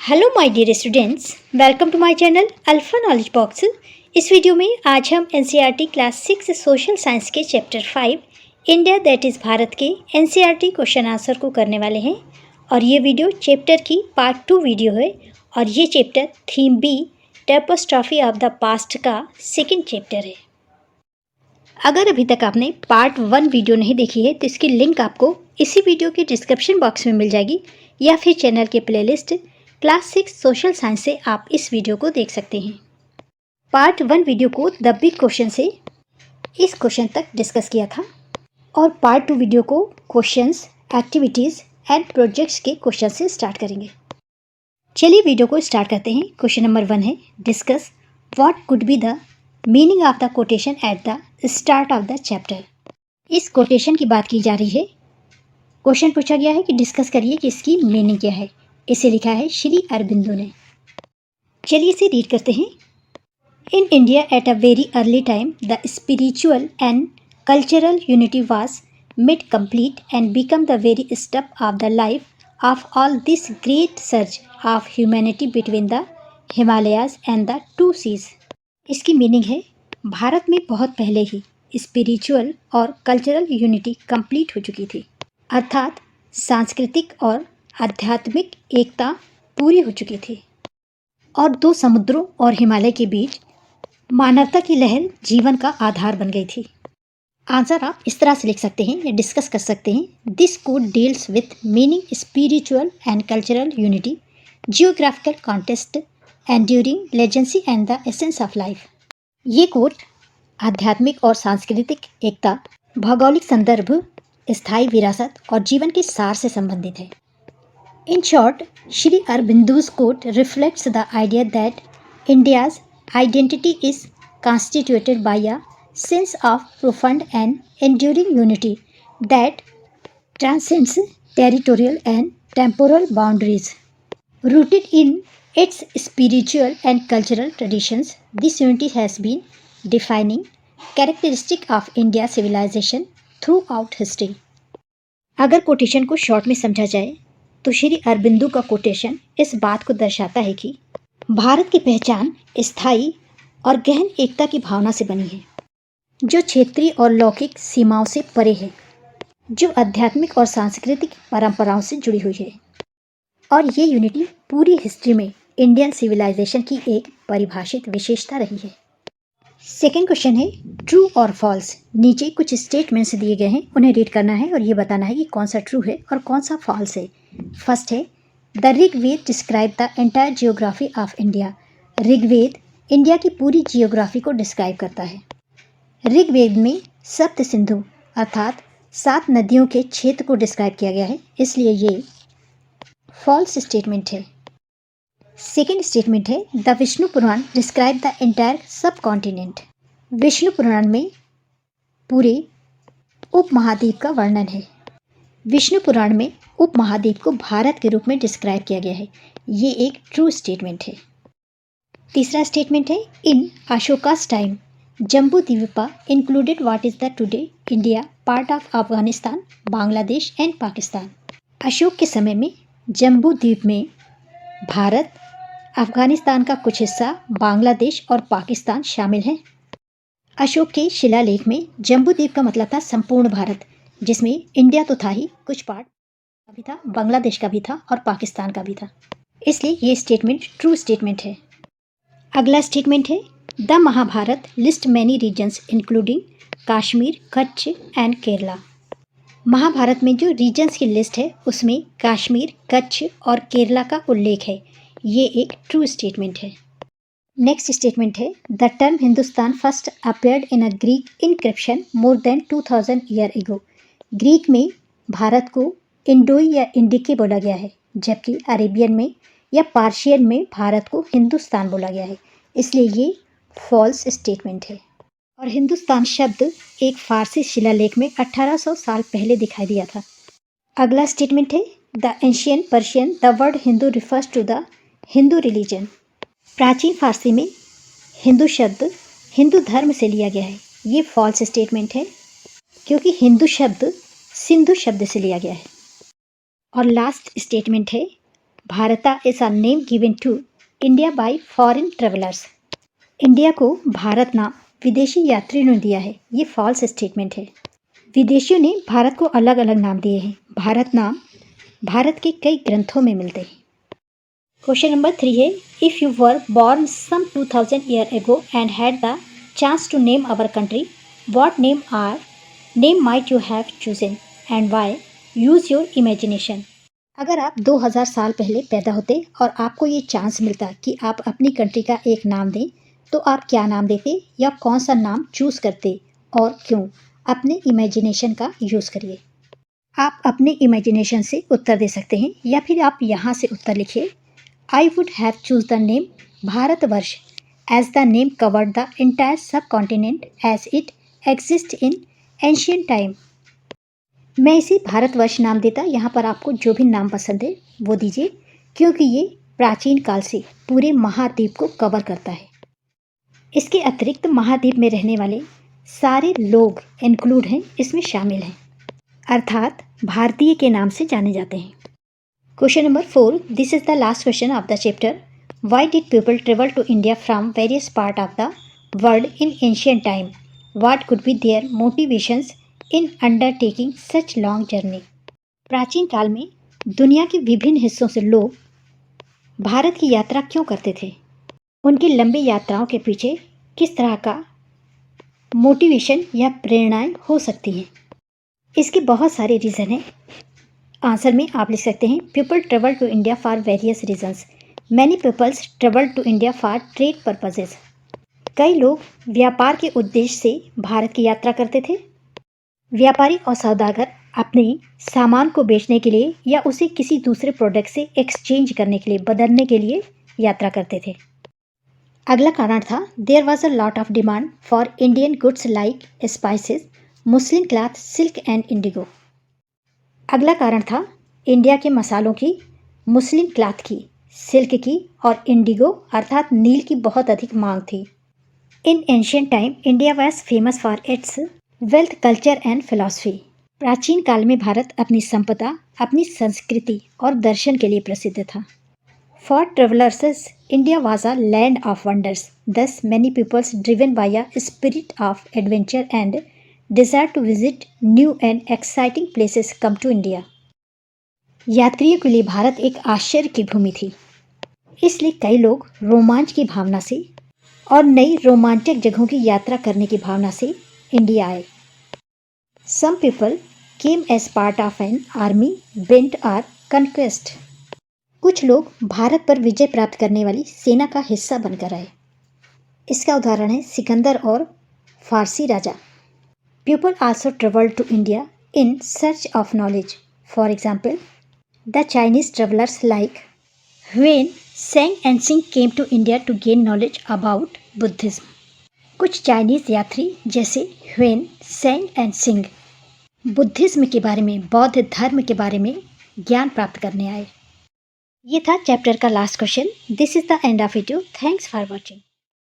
Hello my dear students, welcome to my channel alpha knowledge box. इस video में आज हम एनसीईआरटी क्लास 6 सोशल साइंस के chapter 5 India that is Bharat के NCERT question answer को करने वाले हैं। और ये वीडियो चैप्टर की पार्ट 2 वीडियो है और ये chapter theme B tapestry of the past का सेकेंड चैप्टर है। अगर अभी तक आपने पार्ट 1 वीडियो नहीं देखी है तो इसकी लिंक आपको इसी वीडियो के डिस्क्रिप्शन बॉक्स में मिल जाएगी या फिर चैनल के प्लेलिस्ट क्लास 6 सोशल साइंस से आप इस वीडियो को देख सकते हैं। पार्ट 1 वीडियो को द बिग क्वेश्चन से इस क्वेश्चन तक डिस्कस किया था और पार्ट 2 वीडियो को क्वेश्चंस, एक्टिविटीज़ एंड प्रोजेक्ट्स के क्वेश्चन से स्टार्ट करेंगे। चलिए वीडियो को स्टार्ट करते हैं। क्वेश्चन नंबर 1 है, discuss what could be the meaning of the quotation at the start of the chapter. इस कोटेशन की बात की जा रही है। क्वेश्चन पूछा गया है कि डिस्कस करिए कि इसकी मीनिंग क्या है। इसे लिखा है श्री अरबिंदो ने। चलिए इसे रीड करते हैं। In India at a very early time the spiritual and cultural unity was made complete and become the very step of the life of all this great search of humanity between the Himalayas and the two seas. इसकी meaning है, भारत में बहुत पहले ही spiritual और cultural unity complete हो चुकी थी, अर्थात सांस्कृतिक और आध्यात्मिक एकता पूरी हो चुकी थी और दो समुद्रों और हिमालय के बीच मानवता की लहर जीवन का आधार बन गई थी। आंसर आप इस तरह से लिख सकते हैं या डिस्कस कर सकते हैं। This code deals with meaning spiritual and cultural unity, geographical context, enduring legacy and the essence of life. ये कोड आध्यात्मिक और सांस्कृतिक एकता, भौगोलिक संदर्भ, स्थायी विरासत और जीवन के सार से संबंधित है। In short, Shri Aurobindo's quote reflects the idea that India's identity is constituted by a sense of profound and enduring unity that transcends territorial and temporal boundaries. Rooted in its spiritual and cultural traditions, this unity has been defining characteristic of India's civilization throughout history. अगर quotation को short में समझा जाए तो श्री अरबिंदो का quotation इस बात को दर्शाता है कि भारत की पहचान स्थायी और गहन एकता की भावना से बनी है, जो क्षेत्रीय और लौकिक सीमाओं से परे है, जो आध्यात्मिक और सांस्कृतिक परंपराओं से जुड़ी हुई है। और ये यूनिटी पूरी हिस्ट्री में इंडियन सिविलाइजेशन की एक परिभाषित विशेषता रही है। सेकेंड क्वेश्चन है, ट्रू और फॉल्स। नीचे कुछ स्टेटमेंट्स दिए गए हैं, उन्हें रीड करना है और ये बताना है कि कौन सा ट्रू है और कौन सा फॉल्स है। फर्स्ट है, the Rigveda describe the entire geography of India. Rigveda India की पूरी जियोग्राफी को डिस्क्राइब करता है। ऋग्वेद में सप्त सिंधु अर्थात 7 नदियों के क्षेत्र को डिस्क्राइब किया गया है, इसलिए ये फॉल्स स्टेटमेंट है। सेकेंड स्टेटमेंट है, the Vishnu Purana describe the entire subcontinent. Vishnu Purana में पूरे उपमहाद्वीप का वर्णन है। विष्णु पुराण में उपमहाद्वीप को भारत के रूप में डिस्क्राइब किया गया है, ये एक ट्रू स्टेटमेंट है। तीसरा स्टेटमेंट है, in Ashoka's time Jambu Dvipa included what is the today India part of Afghanistan, Bangladesh and Pakistan. Ashoka के समय में जम्बू द्वीप में भारत, अफगानिस्तान का कुछ हिस्सा, बांग्लादेश और पाकिस्तान शामिल हैं। अशोक के शिलालेख में जम्बू द्वीप का मतलब था संपूर्ण भारत, जिसमें इंडिया तो था ही, कुछ पार्ट भी था, बांग्लादेश का भी था और पाकिस्तान का भी था, इसलिए ये स्टेटमेंट ट्रू स्टेटमेंट है। अगला स्टेटमेंट है, the Mahabharata list many regions including Kashmir, Kutch and Kerala. Mahabharata में जो रीजन्स की लिस्ट है उसमें कश्मीर, कच्छ और केरला का उल्लेख है, ये एक ट्रू स्टेटमेंट है। नेक्स्ट स्टेटमेंट है, the term Hindustan first appeared in a Greek encryption more than 2000 year एगो। ग्रीक में भारत को इंडोई या इंडिके बोला गया है, जबकि अरेबियन में या पार्शियन में भारत को हिंदुस्तान बोला गया है, इसलिए ये फॉल्स स्टेटमेंट है। और हिंदुस्तान शब्द एक फारसी शिलालेख में 1800 साल पहले दिखाई दिया था। अगला स्टेटमेंट है, the ancient Persian the word Hindu refers to the Hindu religion. प्राचीन फारसी में हिंदू शब्द हिंदू धर्म से लिया गया है, ये फॉल्स स्टेटमेंट है क्योंकि हिंदू शब्द सिंधु शब्द से लिया गया है। और लास्ट स्टेटमेंट है, Bharata is a name given to India by foreign travellers. India को भारत नाम विदेशी यात्रियों ने दिया है, ये फॉल्स स्टेटमेंट है। विदेशियों ने भारत को अलग अलग नाम दिए हैं। भारत नाम भारत के कई ग्रंथों में मिलते हैं। क्वेश्चन नंबर 3 है, if you were born some 2000 year ago and had the chance to name our country, what name might you have chosen and why? Use your imagination. अगर आप 2000 साल पहले पैदा होते और आपको ये चांस मिलता कि आप अपनी कंट्री का एक नाम दें, तो आप क्या नाम देते या कौन सा नाम चूज़ करते और क्यों? अपने इमेजिनेशन का यूज़ करिए। आप अपने इमेजिनेशन से उत्तर दे सकते हैं या फिर आप यहाँ से उत्तर लिखिए। I would have choose the name Bharatvarsha as the name covered the entire subcontinent as it exist in ancient time. मैं इसे भारतवर्ष नाम देता। यहाँ पर आपको जो भी नाम पसंद है वो दीजिए, क्योंकि ये प्राचीन काल से पूरे महाद्वीप को कवर करता है। इसके अतिरिक्त महाद्वीप में रहने वाले सारे लोग इंक्लूड हैं, इसमें शामिल हैं, अर्थात भारतीय के नाम से जाने जाते हैं। Question number 4, this is the last question of the chapter. Why did people travel to India from various part of the world in ancient time? What could be their motivations in undertaking such long journey? प्राचीन काल में दुनिया के विभिन्न हिस्सों से लोग भारत की यात्रा क्यों करते थे? उनकी लंबी यात्राओं के पीछे किस तरह का मोटिवेशन या प्रेरणाएं हो सकती हैं? इसके बहुत सारे रीज़न हैं। आंसर में आप लिख सकते हैं, people travel to India for various reasons. Many peoples travel to India for trade purposes. कई लोग व्यापार के उद्देश्य से भारत की यात्रा करते थे। व्यापारी और सौदागर अपने सामान को बेचने के लिए या उसे किसी दूसरे प्रोडक्ट से एक्सचेंज करने के लिए, बदलने के लिए यात्रा करते थे। अगला कारण था, there was a lot of demand for Indian goods like spices, muslin cloth, silk and indigo. अगला कारण था, इंडिया के मसालों की, मुस्लिम क्लॉथ की, सिल्क की और इंडिगो अर्थात नील की बहुत अधिक मांग थी। इन ancient time India was famous for its wealth, culture and philosophy. प्राचीन काल में भारत अपनी संपदा, अपनी संस्कृति और दर्शन के लिए प्रसिद्ध था। For travellers India was a land of wonders, thus many peoples driven by a spirit of adventure and desire to visit new and exciting places come to India. यात्रियों के लिए भारत एक आश्चर्य की भूमि थी, इसलिए कई लोग रोमांच की भावना से और नई रोमांचक जगहों की यात्रा करने की भावना से इंडिया आए। Some people came as part of an army bent on conquest. कुछ लोग भारत पर विजय प्राप्त करने वाली सेना का हिस्सा बनकर आए। इसका उदाहरण है सिकंदर और फारसी राजा। People also traveled to India in search of knowledge. For example, the Chinese travelers like Huan, Sang and Sing came to India to gain knowledge about Buddhism. कुछ चाइनीज़ यात्री जैसे ह्वेन, सेंग एंड सिंग बुद्धिज्म के बारे में, बौद्ध धर्म के बारे में ज्ञान प्राप्त करने आए। ये था चैप्टर का last question. This is the end of video. Thanks for watching.